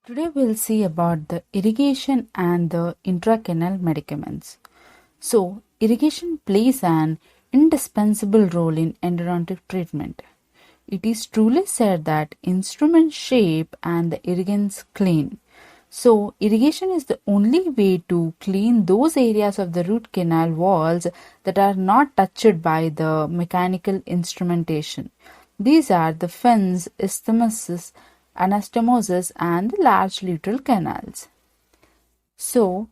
Today we'll see about the irrigation and the intracanal medicaments. So, irrigation plays an indispensable role in endodontic treatment. It is truly said that instruments shape and the irrigants clean. So, irrigation is the only way to clean those areas of the root canal walls that are not touched by the mechanical instrumentation. These are the fins, isthmuses, anastomosis, and the large lateral canals. So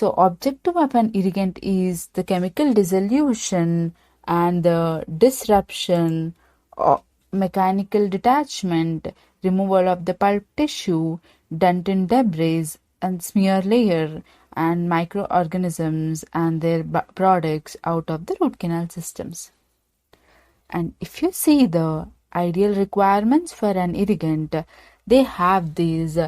objective of an irrigant is the chemical dissolution and the disruption of mechanical detachment, removal of the pulp tissue, dentin debris and smear layer and microorganisms and their products out of the root canal systems. And if you see the ideal requirements for an irrigant, they have these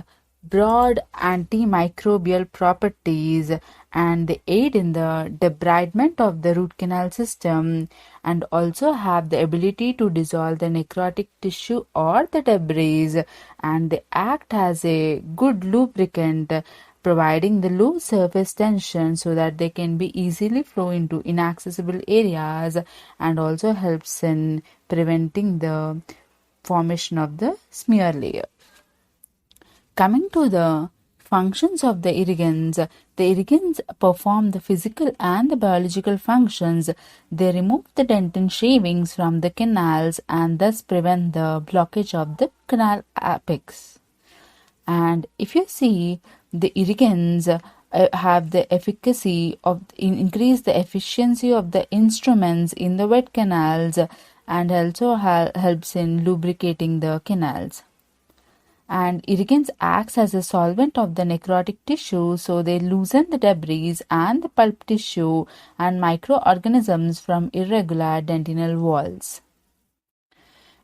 broad antimicrobial properties and they aid in the debridement of the root canal system and also have the ability to dissolve the necrotic tissue or the debris, and they act as a good lubricant, providing the low surface tension so that they can be easily flow into inaccessible areas, and also helps in preventing the formation of the smear layer. Coming to the functions of the irrigants perform the physical and the biological functions. They remove the dentin shavings from the canals and thus prevent the blockage of the canal apex. And if you see, the irrigants have the efficacy of increase the efficiency of the instruments in the wet canals and also helps in lubricating the canals. And irrigants acts as a solvent of the necrotic tissue, so they loosen the debris and the pulp tissue and microorganisms from irregular dentinal walls.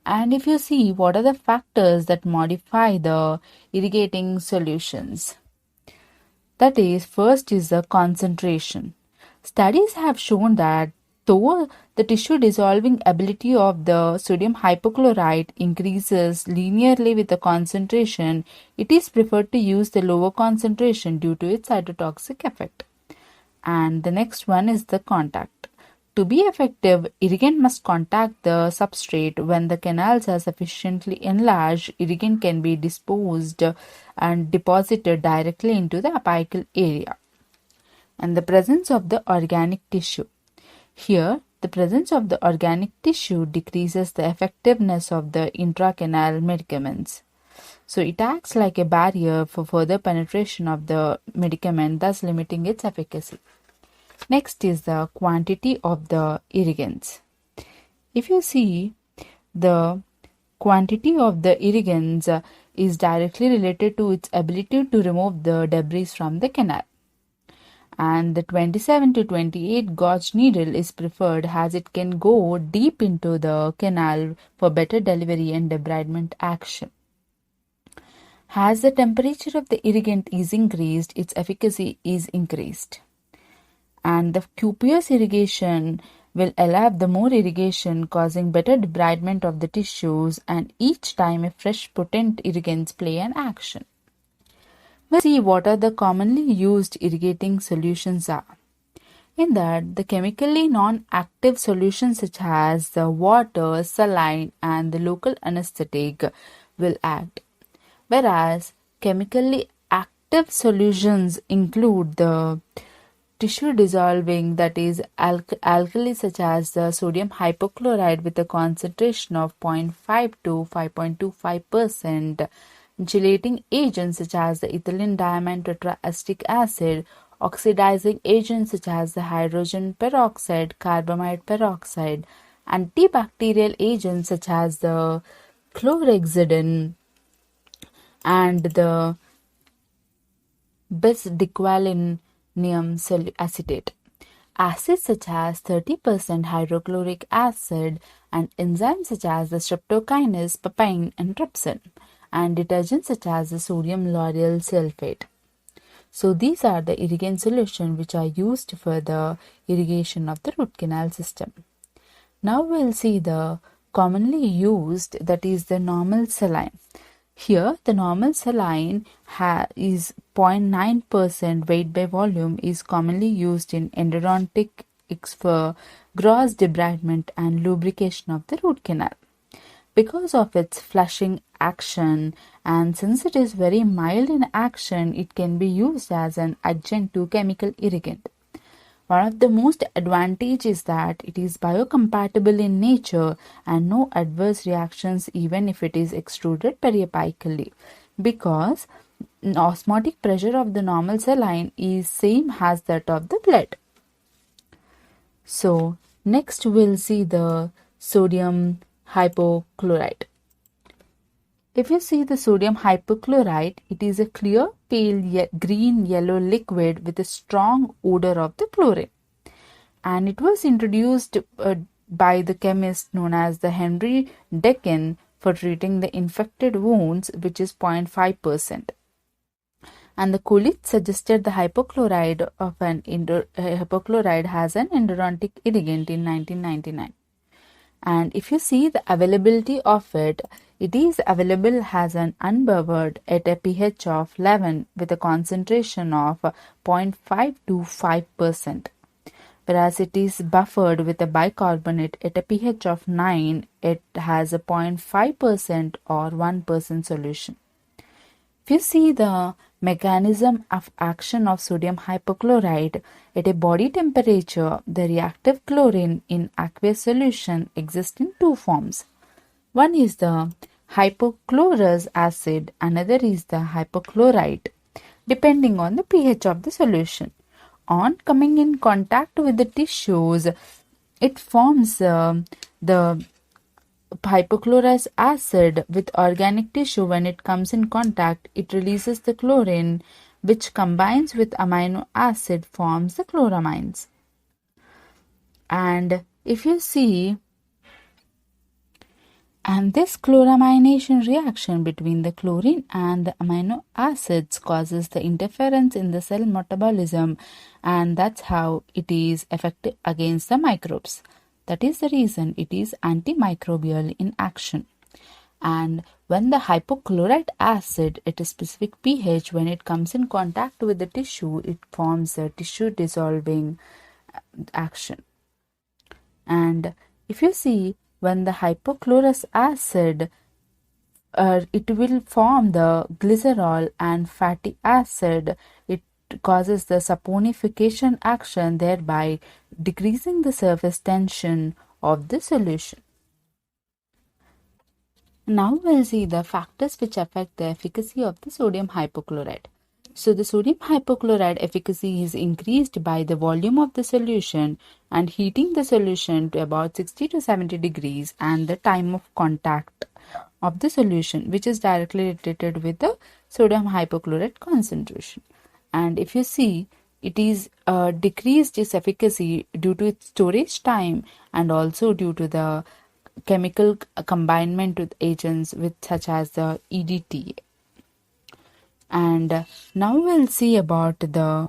And if you see, what are the factors that modify the irrigating solutions? That is, first is the concentration. Studies have shown that though the tissue dissolving ability of the sodium hypochlorite increases linearly with the concentration, it is preferred to use the lower concentration due to its cytotoxic effect. And the next one is the contact. To be effective, irrigant must contact the substrate. When the canals are sufficiently enlarged, irrigant can be disposed and deposited directly into the apical area. And the presence of the organic tissue. Here, the presence of the organic tissue decreases the effectiveness of the intracanal medicaments. So it acts like a barrier for further penetration of the medicament, thus limiting its efficacy. Next is the quantity of the irrigants. If you see, the quantity of the irrigants is directly related to its ability to remove the debris from the canal. And the 27 to 28 gauge needle is preferred as it can go deep into the canal for better delivery and debridement action. As the temperature of the irrigant is increased, its efficacy is increased. And the copious irrigation will allow the more irrigation, causing better debridement of the tissues, and each time a fresh potent irrigants play an action. We'll see what are the commonly used irrigating solutions are. In that, the chemically non-active solutions such as the water, saline, and the local anesthetic will act, whereas chemically active solutions include the tissue dissolving, that is alkali such as the sodium hypochlorite with a concentration of 0.5 to 5.25%, gelating agents such as the ethylene diamine tetraacetic acid, oxidizing agents such as the hydrogen peroxide, carbamide peroxide, antibacterial agents such as the chlorhexidine and the bisdiqualinium acetate. Acids such as 30% hydrochloric acid and enzymes such as the streptokinase, papain, and trypsin, and detergents such as the sodium lauryl sulfate. So these are the irrigant solutions which are used for the irrigation of the root canal system. Now we'll see the commonly used, that is the normal saline. Here, the normal saline is 0.9% weight by volume is commonly used in endodontics for gross debridement and lubrication of the root canal. Because of its flushing action and since it is very mild in action, it can be used as an adjunct to chemical irrigant. One of the most advantage is that it is biocompatible in nature and no adverse reactions even if it is extruded periapically, because osmotic pressure of the normal saline is same as that of the blood. So next we'll see the sodium hypochlorite. If you see the sodium hypochlorite, it is a clear pale green-yellow liquid with a strong odor of the chlorine. And it was introduced by the chemist known as the Henry Decken for treating the infected wounds, which is 0.5%. And the colleagues suggested the hypochlorite has an endodontic irrigant in 1999. And if you see the availability of it, it is available as an unbuffered at a pH of 11 with a concentration of 0.5 to 5%. Whereas it is buffered with a bicarbonate at a pH of 9, it has a 0.5% or 1% solution. If you see the mechanism of action of sodium hypochlorite, at a body temperature, the reactive chlorine in aqueous solution exists in two forms. One is the hypochlorous acid, another is the hypochlorite, depending on the pH of the solution. On coming in contact with the tissues, it forms the hypochlorous acid with organic tissue. When it comes in contact, it releases the chlorine, which combines with amino acid forms the chloramines. And if you see, and this chloramination reaction between the chlorine and the amino acids causes the interference in the cell metabolism, and that's how it is effective against the microbes. That is the reason it is antimicrobial in action. And when the hypochlorite acid at a specific pH, when it comes in contact with the tissue, it forms a tissue dissolving action. And if you see, when the hypochlorous acid, it will form the glycerol and fatty acid. It causes the saponification action, thereby decreasing the surface tension of the solution. Now we'll see the factors which affect the efficacy of the sodium hypochlorite. So the sodium hypochlorite efficacy is increased by the volume of the solution and heating the solution to about 60 to 70 degrees and the time of contact of the solution, which is directly related with the sodium hypochlorite concentration. And if you see, it is decreased its efficacy due to its storage time and also due to the chemical combination with agents such as the EDTA. And now we'll see about the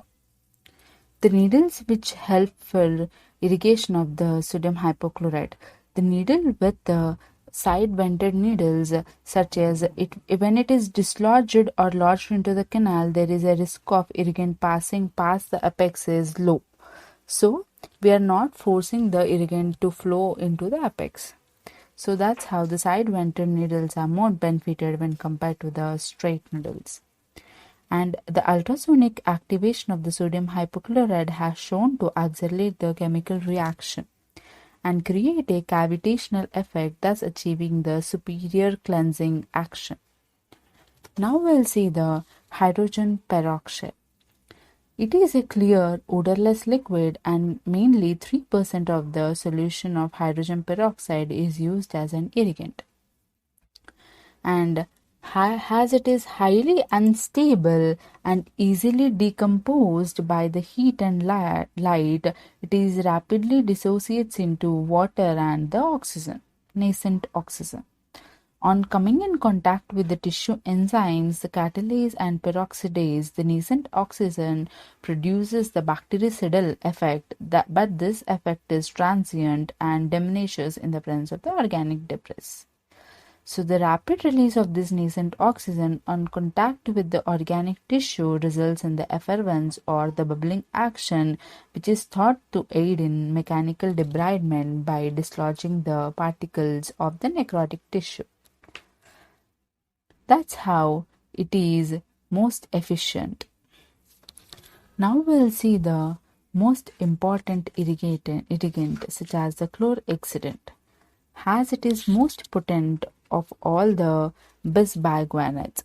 needles which help for irrigation of the sodium hypochlorite. The needle with the side vented needles, such as when it is dislodged or lodged into the canal, there is a risk of irrigant passing past the apex is low. So we are not forcing the irrigant to flow into the apex. So that's how the side vented needles are more benefited when compared to the straight needles. And the ultrasonic activation of the sodium hypochlorite has shown to accelerate the chemical reaction and create a cavitational effect, thus achieving the superior cleansing action. Now we'll see the hydrogen peroxide. It is a clear, odorless liquid, and mainly 3% of the solution of hydrogen peroxide is used as an irrigant. And as it is highly unstable and easily decomposed by the heat and light, it is rapidly dissociates into water and the oxygen, nascent oxygen. On coming in contact with the tissue enzymes, the catalase and peroxidase, the nascent oxygen produces the bactericidal effect, but this effect is transient and diminishes in the presence of the organic debris. So the rapid release of this nascent oxygen on contact with the organic tissue results in the effervescence or the bubbling action, which is thought to aid in mechanical debridement by dislodging the particles of the necrotic tissue. That's how it is most efficient. Now we'll see the most important irrigant such as the chlorhexidine, as it is most potent of all the bisbiguanides.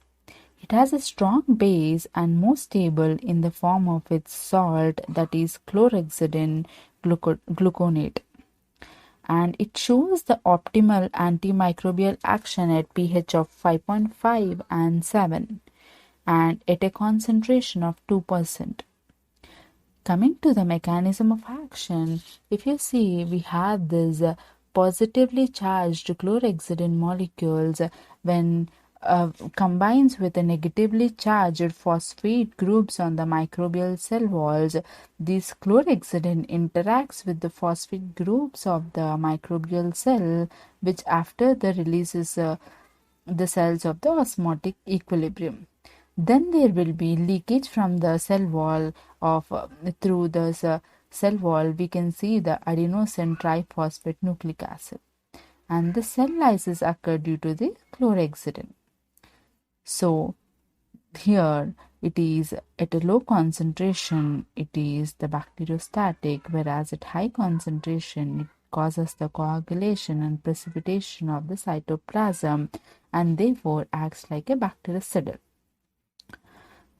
It has a strong base and most stable in the form of its salt, that is chlorhexidine gluconate, and it shows the optimal antimicrobial action at pH of 5.5 and 7 and at a concentration of 2%. Coming to the mechanism of action, if you see, we have this positively charged chlorhexidine molecules when combines with the negatively charged phosphate groups on the microbial cell walls. This chlorhexidine interacts with the phosphate groups of the microbial cell, which after the releases the cells of the osmotic equilibrium. Then there will be leakage from the cell wall of through the cell wall. We can see the adenosine triphosphate nucleic acid, and the cell lysis occur due to the chlorhexidine. So here it is at a low concentration, it is the bacteriostatic, whereas at high concentration it causes the coagulation and precipitation of the cytoplasm and therefore acts like a bactericidal.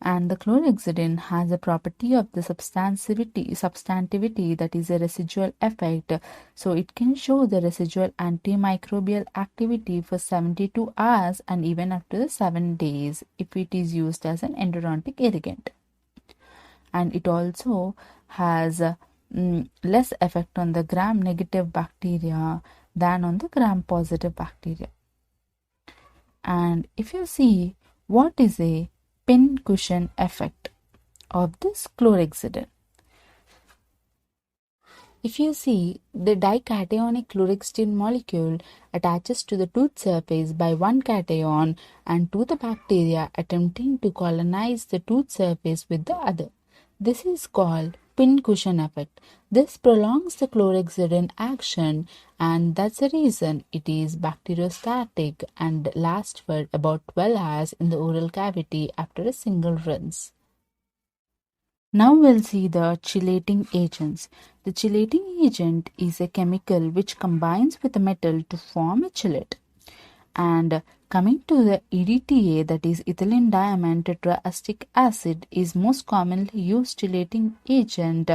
And the chlorhexidine has a property of the substantivity, that is a residual effect. So it can show the residual antimicrobial activity for 72 hours and even up to the 7 days if it is used as an endodontic irrigant. And it also has less effect on the gram-negative bacteria than on the gram-positive bacteria. And if you see, what is a pincushion effect of this chlorhexidine? If you see, the dicationic chlorhexidine molecule attaches to the tooth surface by one cation and to the bacteria attempting to colonize the tooth surface with the other. This is called pincushion effect. This prolongs the chlorhexidine action, and that's the reason it is bacteriostatic and lasts for about 12 hours in the oral cavity after a single rinse. Now we'll see the chelating agents. The chelating agent is a chemical which combines with a metal to form a chelate. And coming to the EDTA, that is ethylene diamine tetraestic acid, is most commonly used chelating agent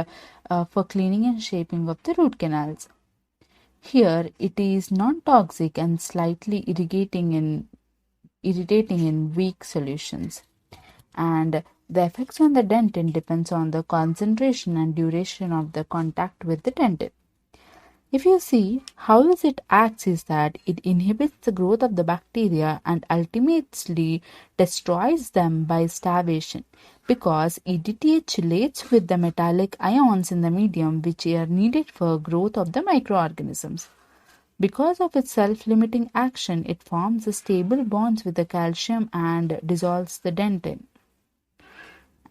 for cleaning and shaping of the root canals. Here it is non-toxic and slightly irritating in weak solutions. And the effects on the dentin depends on the concentration and duration of the contact with the dentin. If you see how it acts is that it inhibits the growth of the bacteria and ultimately destroys them by starvation, because EDTA chelates with the metallic ions in the medium which are needed for growth of the microorganisms. Because of its self-limiting action, it forms a stable bonds with the calcium and dissolves the dentin.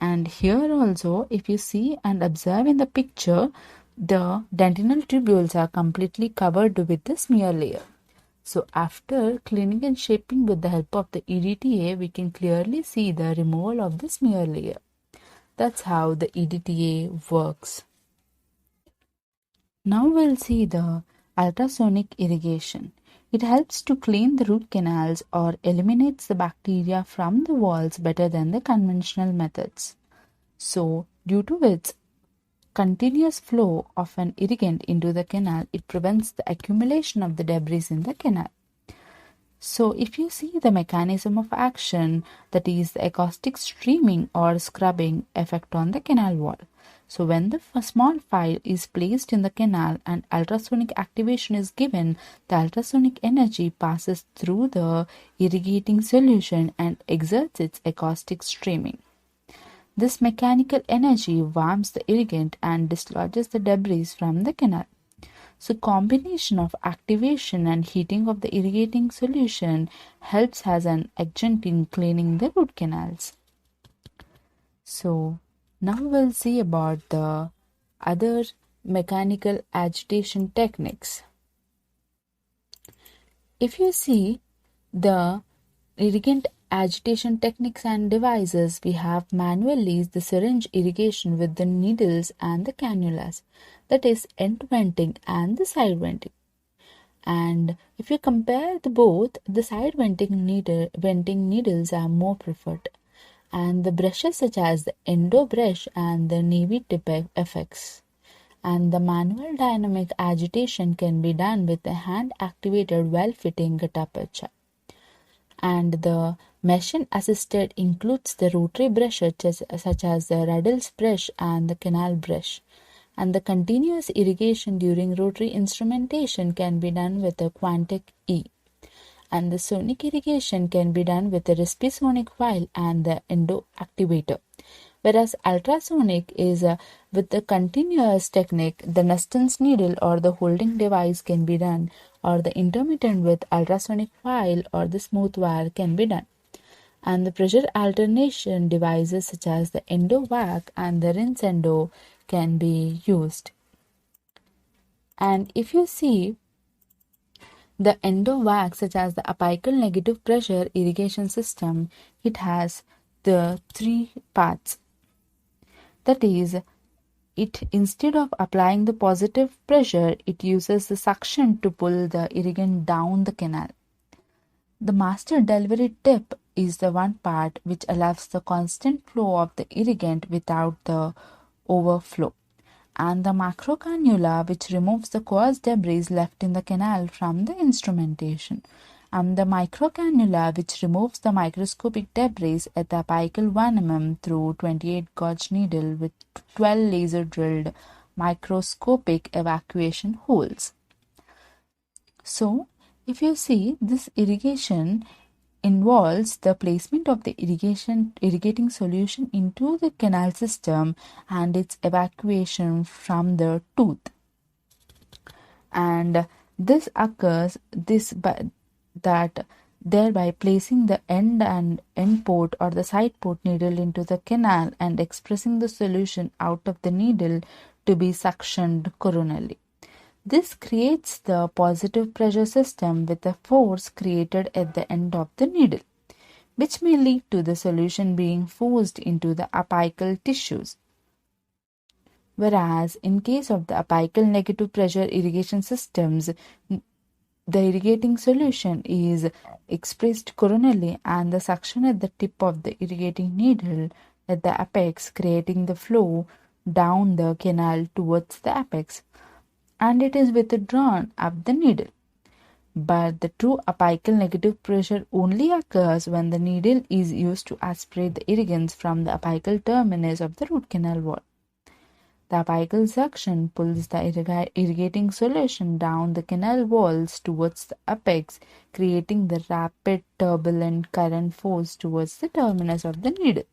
And here also, if you see and observe in the picture, the dentinal tubules are completely covered with the smear layer. So after cleaning and shaping with the help of the EDTA, we can clearly see the removal of the smear layer. That's how the EDTA works. Now we'll see the ultrasonic irrigation. It helps to clean the root canals or eliminates the bacteria from the walls better than the conventional methods. So due to its continuous flow of an irrigant into the canal, it prevents the accumulation of the debris in the canal. So if you see the mechanism of action, that is the acoustic streaming or scrubbing effect on the canal wall. So when the small file is placed in the canal and ultrasonic activation is given, the ultrasonic energy passes through the irrigating solution and exerts its acoustic streaming. This mechanical energy warms the irrigant and dislodges the debris from the canal. So combination of activation and heating of the irrigating solution helps as an agent in cleaning the root canals. So now we'll see about the other mechanical agitation techniques. If you see the irrigant agitation techniques and devices, we have manually the syringe irrigation with the needles and the cannulas, that is end venting and the side venting. And if you compare the both, the side venting needles are more preferred, and the brushes such as the endo brush and the navy tip effects. And the manual dynamic agitation can be done with a hand activated well fitting gutta-percha. And the machine assisted includes the rotary brushes such as the Ruddle's brush and the canal brush. And the continuous irrigation during rotary instrumentation can be done with a Quantic E. And the sonic irrigation can be done with the Respisonic vial and the endo activator. Whereas ultrasonic is with the continuous technique, the Nuston's needle or the holding device can be done, or the intermittent with ultrasonic vial or the smooth wire can be done. And the pressure alternation devices such as the endo vac and the rinse endo can be used. And if you see the endo vac such as the apical negative pressure irrigation system, it has the 3 parts. That is, it instead of applying the positive pressure, it uses the suction to pull the irrigant down the canal. The master delivery tip is the one part which allows the constant flow of the irrigant without the overflow, and the macro cannula which removes the coarse debris left in the canal from the instrumentation, and the micro cannula which removes the microscopic debris at the apical 1 mm through 28 gauge needle with 12 laser drilled microscopic evacuation holes. So, if you see, this irrigation involves the placement of the irrigating solution into the canal system and its evacuation from the tooth. And this occurs that thereby placing the end port or the side port needle into the canal and expressing the solution out of the needle to be suctioned coronally. This creates the positive pressure system with a force created at the end of the needle, which may lead to the solution being forced into the apical tissues. Whereas in case of the apical negative pressure irrigation systems, the irrigating solution is expressed coronally and the suction at the tip of the irrigating needle at the apex, creating the flow down the canal towards the apex, and it is withdrawn up the needle. But the true apical negative pressure only occurs when the needle is used to aspirate the irrigants from the apical terminus of the root canal wall. The apical suction pulls the irrigating solution down the canal walls towards the apex, creating the rapid turbulent current force towards the terminus of the needle.